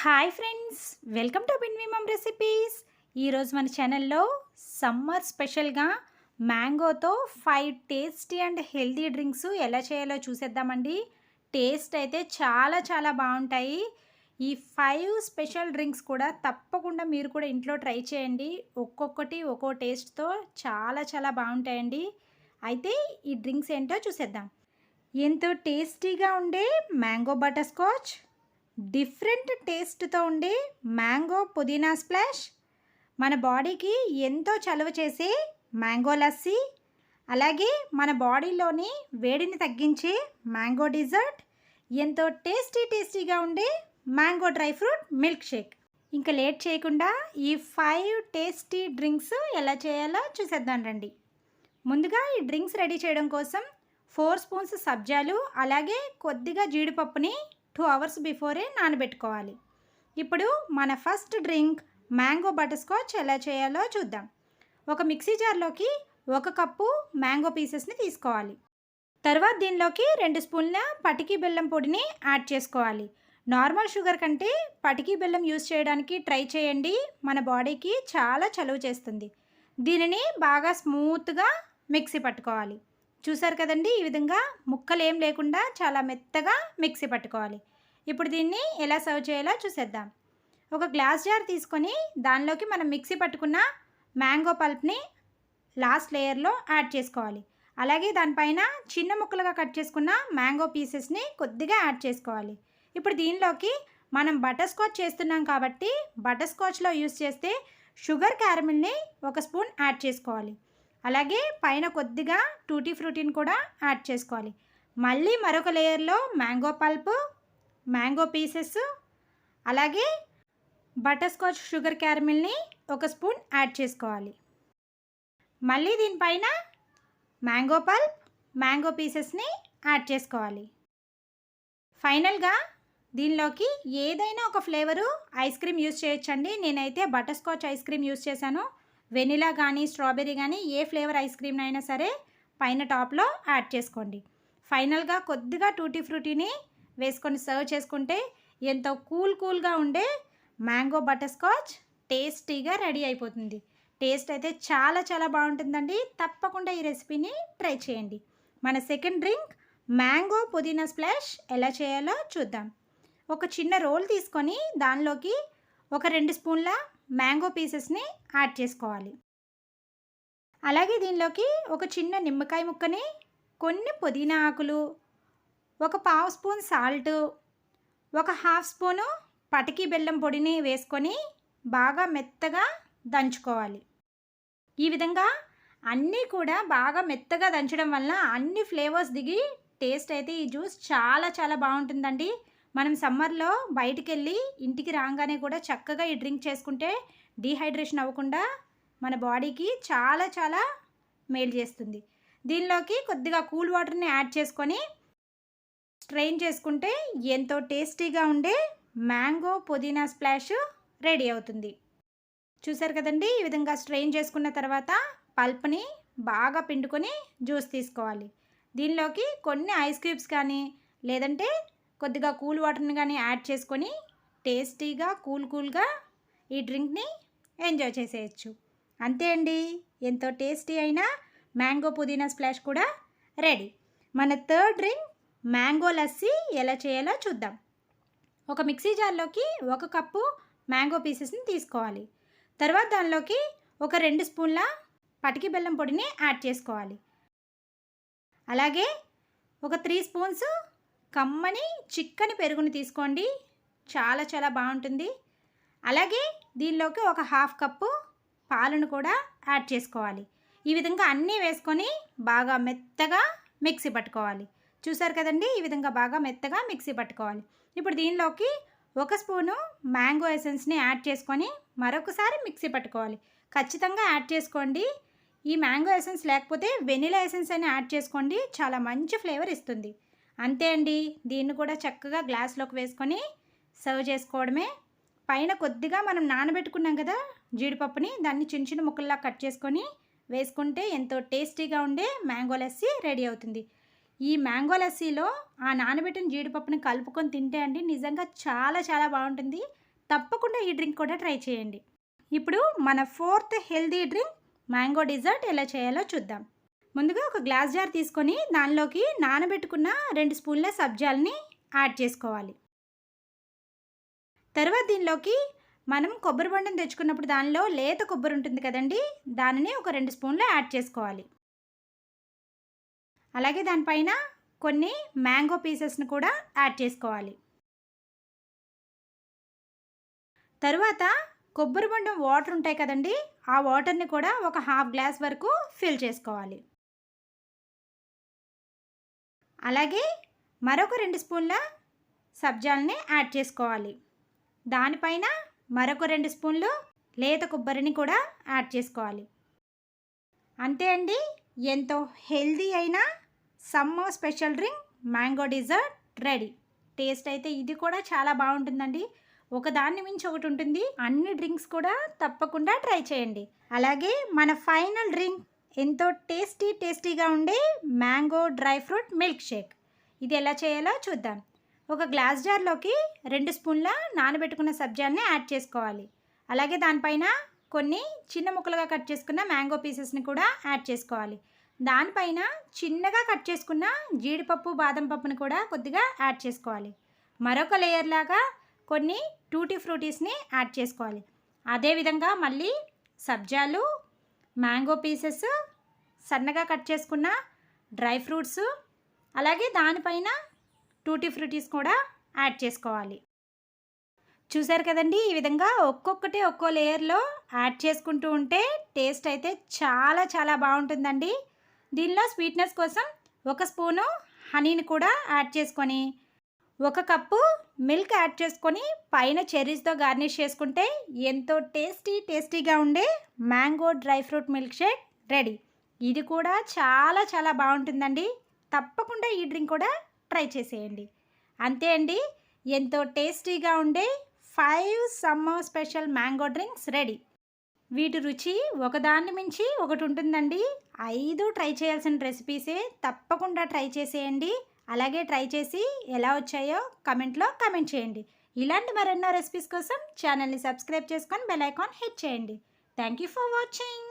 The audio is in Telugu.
హాయ్ ఫ్రెండ్స్, వెల్కమ్ టు బిన్వి మమ్ రెసిపీస్. ఈరోజు మన ఛానల్లో సమ్మర్ స్పెషల్గా మ్యాంగోతో 5 టేస్టీ అండ్ హెల్తీ డ్రింక్స్ ఎలా చేయాలో చూసేద్దామండి. టేస్ట్ అయితే చాలా చాలా బాగుంటాయి. ఈ 5 స్పెషల్ డ్రింక్స్ కూడా తప్పకుండా మీరు కూడా ఇంట్లో ట్రై చేయండి. ఒక్కొక్కటి ఒక్కో టేస్ట్తో చాలా చాలా బాగుంటాయండి. అయితే ఈ డ్రింక్స్ ఏంటో చూసేద్దాం. ఎంతో టేస్టీగా ఉండే మ్యాంగో బటర్ స్కాచ్, డిఫరెంట్ టేస్ట్తో ఉండే మ్యాంగో పుదీనా స్ప్లాష్, మన బాడీకి ఎంతో చలువ చేసే మ్యాంగో లస్సీ, అలాగే మన బాడీలోని వేడిని తగ్గించే మ్యాంగో డిజర్ట్, ఎంతో టేస్టీగా ఉండే mango dry fruit milk shake. ఇంకా లేట్ చేయకుండా ఈ 5 టేస్టీ డ్రింక్స్ ఎలా చేయాలో చూసేద్దాం రండి. ముందుగా ఈ డ్రింక్స్ రెడీ చేయడం కోసం 4 స్పూన్స్ సబ్జాలు, అలాగే కొద్దిగా జీడిపప్పుని 2 అవర్స్ బిఫోరే నానబెట్టుకోవాలి. ఇప్పుడు మన first drink mango butter scotch ఎలా చేయాలో చూద్దాం. ఒక మిక్సీ జార్లోకి 1 కప్పు మ్యాంగో పీసెస్ని తీసుకోవాలి. తర్వాత దీనిలోకి 2 స్పూన్ల పటికీ బెల్లం పొడిని యాడ్ చేసుకోవాలి. నార్మల్ షుగర్ కంటే పటికీ బెల్లం యూస్ చేయడానికి ట్రై చేయండి. మన బాడీకి చాలా చలువ చేస్తుంది. దీనిని బాగా స్మూత్గా మిక్సీ పట్టుకోవాలి. చూసారు కదండి, ఈ విధంగా ముక్కలు ఏం లేకుండా చాలా మెత్తగా మిక్సీ పట్టుకోవాలి. ఇప్పుడు దీన్ని ఎలా సర్వ్ చేయాలో చూసేద్దాం. ఒక గ్లాస్ జార్ తీసుకొని దానిలోకి మనం మిక్సీ పట్టుకున్న మ్యాంగో పల్ప్ని లాస్ట్ లేయర్లో యాడ్ చేసుకోవాలి. అలాగే దానిపైన చిన్న ముక్కలుగా కట్ చేసుకున్న మ్యాంగో పీసెస్ని కొద్దిగా యాడ్ చేసుకోవాలి. ఇప్పుడు దీనిలోకి మనం బటర్ స్కాచ్ చేస్తున్నాం కాబట్టి బటర్ స్కాచ్లో యూస్ చేస్తే షుగర్ క్యారమిల్ని 1 స్పూన్ యాడ్ చేసుకోవాలి. అలాగే పైన కొద్దిగా టూటీ ఫ్రూటీని కూడా యాడ్ చేసుకోవాలి. మళ్ళీ మరొక లేయర్లో మ్యాంగో పల్ప్, మ్యాంగో పీసెస్, అలాగే బటర్ స్కాచ్ షుగర్ క్యారమిల్ని 1 స్పూన్ యాడ్ చేసుకోవాలి. మళ్ళీ దీనిపైన మ్యాంగో పల్ప్, మ్యాంగో పీసెస్ని యాడ్ చేసుకోవాలి. ఫైనల్గా దీనిలోకి ఏదైనా ఒక ఫ్లేవరు ఐస్ క్రీమ్ యూస్ చేయొచ్చండి. నేనైతే butter scotch ice cream use చేశాను. వెనిలా కానీ స్ట్రాబెర్రీ కానీ ఏ ఫ్లేవర్ ఐస్ క్రీమ్ అయినా సరే పైన టాప్లో యాడ్ చేసుకోండి. ఫైనల్గా కొద్దిగా టూటీ ఫ్రూటీని వేసుకొని సర్వ్ చేసుకుంటే ఎంతో కూల్గా ఉండే మ్యాంగో బటర్ స్కాచ్ టేస్టీగా రెడీ అయిపోతుంది. టేస్ట్ అయితే చాలా చాలా బాగుంటుందండి. తప్పకుండా ఈ రెసిపీని ట్రై చేయండి. మన సెకండ్ డ్రింక్ మ్యాంగో పుదీనా స్ప్లాష్ ఎలా చేయాలో చూద్దాం. ఒక చిన్న రోల్ తీసుకొని దానిలోకి ఒక 2 స్పూన్ల మ్యాంగో పీసెస్ని యాడ్ చేసుకోవాలి. అలాగే దీనిలోకి ఒక చిన్న నిమ్మకాయ ముక్కని, కొన్ని పుదీనా ఆకులు, 1/2 స్పూన్ సాల్ట్, 1/2 స్పూను పటికీ బెల్లం పొడిని వేసుకొని బాగా మెత్తగా దంచుకోవాలి. ఈ విధంగా అన్నీ కూడా బాగా మెత్తగా దంచడం వల్ల అన్ని ఫ్లేవర్స్ దిగి టేస్ట్ అయితే ఈ జ్యూస్ చాలా చాలా బాగుంటుందండి. మనం సమ్మర్లో బయటికి వెళ్ళి ఇంటికి రాగానే కూడా చక్కగా ఈ డ్రింక్ చేసుకుంటే డీహైడ్రేషన్ అవ్వకుండా మన బాడీకి చాలా చాలా మేలు చేస్తుంది. దీనిలోకి కొద్దిగా కూల్ వాటర్ని యాడ్ చేసుకొని స్ట్రెయిన్ చేసుకుంటే ఎంతో టేస్టీగా ఉండే మ్యాంగో పుదీనా స్ప్లాష్ రెడీ అవుతుంది. చూసారు కదండి, ఈ విధంగా స్ట్రెయిన్ చేసుకున్న తర్వాత పల్ప్ని బాగా పిండుకొని జ్యూస్ తీసుకోవాలి. దీనిలోకి కొన్ని ఐస్ క్యూబ్స్ కానీ లేదంటే కొద్దిగా కూల్ వాటర్ని కానీ యాడ్ చేసుకొని టేస్టీగా కూల్గా ఈ డ్రింక్ని ఎంజాయ్ చేసేయచ్చు. అంతే అండి, ఎంతో టేస్టీ అయిన మ్యాంగో పుదీనా స్ప్లాష్ కూడా రెడీ. మన థర్డ్ డ్రింక్ మ్యాంగో లస్సీ ఎలా చేయాలో చూద్దాం. ఒక మిక్సీ జార్లోకి 1 కప్పు మ్యాంగో పీసెస్ని తీసుకోవాలి. తర్వాత దానిలోకి ఒక 2 స్పూన్ల పటికి బెల్లం పొడిని యాడ్ చేసుకోవాలి. అలాగే ఒక 3 స్పూన్స్ కమ్మని చిక్కని పెరుగుని తీసుకోండి, చాలా చాలా బాగుంటుంది. అలాగే దీనిలోకి ఒక 1/2 కప్పు పాలను కూడా యాడ్ చేసుకోవాలి. ఈ విధంగా అన్నీ వేసుకొని బాగా మెత్తగా మిక్సీ పట్టుకోవాలి. చూసారు కదండి, ఈ విధంగా బాగా మెత్తగా మిక్సీ పట్టుకోవాలి. ఇప్పుడు దీనిలోకి 1 స్పూను మ్యాంగో ఎసెన్స్ని యాడ్ చేసుకొని మరొకసారి మిక్సీ పట్టుకోవాలి. ఖచ్చితంగా యాడ్ చేసుకోండి. ఈ మ్యాంగో ఎసెన్స్ లేకపోతే వెనిలా ఎసెన్స్ అని యాడ్ చేసుకోండి, చాలా మంచి ఫ్లేవర్ ఇస్తుంది. అంతే అండి, దీన్ని కూడా చక్కగా గ్లాస్లోకి వేసుకొని సర్వ్ చేసుకోవడమే. పైన కొద్దిగా మనం నానబెట్టుకున్నాం కదా జీడిపప్పుని, దాన్ని చిన్న చిన్న ముక్కల్లా కట్ చేసుకొని వేసుకుంటే ఎంతో టేస్టీగా ఉండే మ్యాంగో లస్సీ రెడీ అవుతుంది. ఈ మ్యాంగో లస్సీలో ఆ నానబెట్టిన జీడిపప్పుని కలుపుకొని తింటే అండి నిజంగా చాలా చాలా బాగుంటుంది. తప్పకుండా ఈ డ్రింక్ కూడా ట్రై చేయండి. ఇప్పుడు మన 4th healthy drink mango desert ఎలా చేయాలో చూద్దాం. ముందుగా ఒక గ్లాస్ జార్ తీసుకొని దానిలోకి నానబెట్టుకున్న 2 స్పూన్ల సబ్జాల్ని యాడ్ చేసుకోవాలి. తర్వాత దీనిలోకి మనం కొబ్బరి బొండం తెచ్చుకున్నప్పుడు దానిలో లేత కొబ్బరి ఉంటుంది కదండి, దానిని ఒక 2 స్పూన్లు యాడ్ చేసుకోవాలి. అలాగే దానిపైన కొన్ని మ్యాంగో పీసెస్ని కూడా యాడ్ చేసుకోవాలి. తరువాత కొబ్బరి బొండం వాటర్ ఉంటాయి కదండి, ఆ వాటర్ని కూడా ఒక హాఫ్ గ్లాస్ వరకు ఫిల్ చేసుకోవాలి. అలాగే మరొక 2 స్పూన్ల సబ్జాల్ని యాడ్ చేసుకోవాలి. దానిపైన మరొక 2 స్పూన్లు లేత కొబ్బరిని కూడా యాడ్ చేసుకోవాలి. అంతే అండి, ఎంతో హెల్దీ అయిన summer special drink mango dessert ready. Taste అయితే ఇది కూడా చాలా బాగుంటుందండి. ఒకదాన్ని మించి ఒకటి ఉంటుంది. అన్ని డ్రింక్స్ కూడా తప్పకుండా ట్రై చేయండి. అలాగే మన ఫైనల్ డ్రింక్ ఎంతో టేస్టీగా ఉండే mango dry fruit milk shake. ఇది ఎలా చేయాలో చూద్దాం. ఒక గ్లాస్ జార్లోకి 2 స్పూన్ల నానబెట్టుకున్న సబ్జాల్ని యాడ్ చేసుకోవాలి. అలాగే దానిపైన కొన్ని చిన్న ముక్కలుగా కట్ చేసుకున్న మ్యాంగో పీసెస్ని కూడా యాడ్ చేసుకోవాలి. దానిపైన చిన్నగా కట్ చేసుకున్న జీడిపప్పు బాదం పప్పుని కూడా కొద్దిగా యాడ్ చేసుకోవాలి. మరొక లేయర్ లాగా కొన్ని టూటీ ఫ్రూటీస్ని యాడ్ చేసుకోవాలి. అదేవిధంగా మళ్ళీ సబ్జాలు, మ్యాంగో పీసెస్, సన్నగా కట్ చేసుకున్న డ్రై ఫ్రూట్స్, అలాగే దానిపైన టూటీ ఫ్రూటీస్ కూడా యాడ్ చేసుకోవాలి. చూసారు కదండి, ఈ విధంగా ఒక్కొక్కటి ఒక్కో లేయర్లో యాడ్ చేసుకుంటూ ఉంటే టేస్ట్ అయితే చాలా బాగుంటుందండి. దీనిలో స్వీట్నెస్ కోసం 1 స్పూను హనీని కూడా యాడ్ చేసుకొని 1 కప్పు మిల్క్ యాడ్ చేసుకొని పైన చెర్రీస్తో గార్నిష్ చేసుకుంటే ఎంతో టేస్టీగా ఉండే mango dry fruit milk shake ready. ఇది కూడా చాలా బాగుంటుందండి. తప్పకుండా ఈ డ్రింక్ కూడా ట్రై చేసేయండి. అంతే అండి, ఎంతో టేస్టీగా ఉండే 5 summer special mango drinks ready. వీటి రుచి ఒకదాన్ని మించి ఒకటి ఉంటుందండి. 5 ట్రై చేయాల్సిన రెసిపీసే. తప్పకుండా ట్రై చేసేయండి. అలాగే ట్రై చేసి ఎలా వచ్చాయో కమెంట్లో కమెంట్ చేయండి. ఇలాంటి మరెన్నో రెసిపీస్ కోసం ఛానల్ని సబ్స్క్రైబ్ చేసుకొని బెల్ ఐకాన్ హిట్ చేయండి. Thank you for watching.